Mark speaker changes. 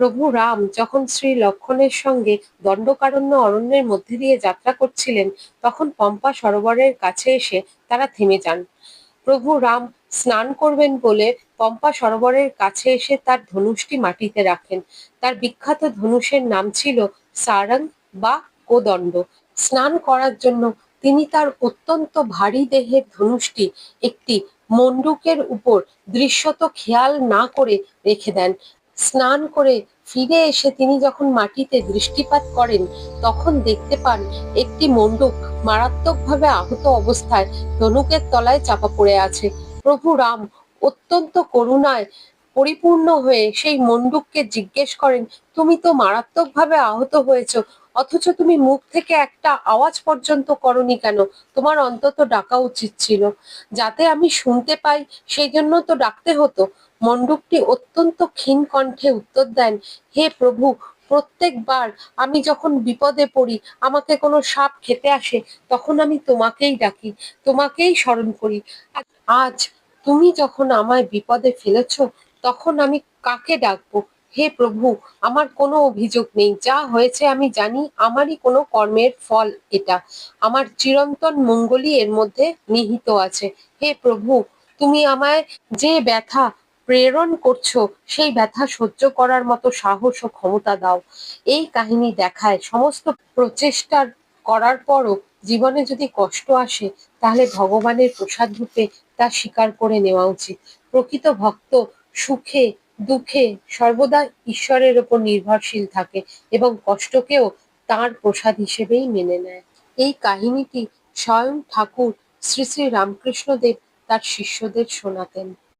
Speaker 1: প্রভু রাম যখন শ্রী লক্ষ্মণের সঙ্গে দণ্ডকারণ্য অরণ্যের মধ্যে দিয়ে যাত্রা করছিলেন, তখন পম্পা সরোবরের কাছে এসে তারা থেমে যান। প্রভু রাম স্নান করবেন বলে পম্পা সরোবরের কাছে এসে তার ধনুষটি মাটিতে রাখেন। তার বিখ্যাত ধনুষের নাম ছিল সারং বা কোদণ্ড। স্নান করার জন্য তিনি তার অত্যন্ত ভারী দেহের ধনুষটি একটি মণ্ডূকের উপর দৃশ্যত খেয়াল না করে রেখে দেন। স্নান করে ফিরে এসে তিনি যখন মাটিতে দৃষ্টিপাত করেন, তখন দেখতে পান একটি মণ্ডূক মারাত্মকভাবে আহত অবস্থায় ধনুকের তলায় চাপা পড়ে আছে। প্রভু রাম অত্যন্ত করুণায় পরিপূর্ণ হয়ে সেই মণ্ডূককে জিজ্ঞেস করেন, তুমি তো মারাত্মকভাবে আহত হয়েছো, অথচ তুমি মুখ থেকে একটা আওয়াজ পর্যন্ত করনি কেন? তোমার অন্তত ডাকা উচিত ছিল, যাতে আমি শুনতে পাই, সেই জন্য তো ডাকতে হতো। মণ্ডূকটি অত্যন্ত ক্ষীণ কণ্ঠে উত্তর দেন, হে প্রভু, প্রত্যেকবার আমি যখন বিপদে পড়ি, আমাকে কোনো সাপ খেতে আসে, তখন আমি তোমাকেই ডাকি, তোমাকেই স্মরণ করি। আজ তুমি যখন আমায় বিপদে ফেলেছ, তখন আমি কাকে ডাকবো? হে প্রভু, আমার কোনো অভিযোগ নেই, যা হয়েছে আমি জানি আমারই কোনো কর্মের ফল এটা। আমার চিরন্তন মঙ্গলই এর মধ্যে নিহিত আছে। হে প্রভু, তুমি আমায় যে ব্যথা প্রেরণ করছো, সেই ব্যথা সহ্য করার মতো সাহস ও ক্ষমতা দাও। এই কাহিনী দেখায় সমস্ত প্রচেষ্টার করার পরও জীবনে যদি কষ্ট আসে, তাহলে ভগবানের প্রসাদ রূপে তা স্বীকার করে নেওয়া উচিত। প্রকৃত ভক্ত সুখে দুঃখে সর্বদা ঈশ্বরের ওপর নির্ভরশীল থাকে এবং কষ্টকেও তাঁর প্রসাদ হিসেবেই মেনে নেয়। এই কাহিনীটি স্বয়ং ঠাকুর শ্রী শ্রী রামকৃষ্ণদেব তার শিষ্যদের শোনাতেন।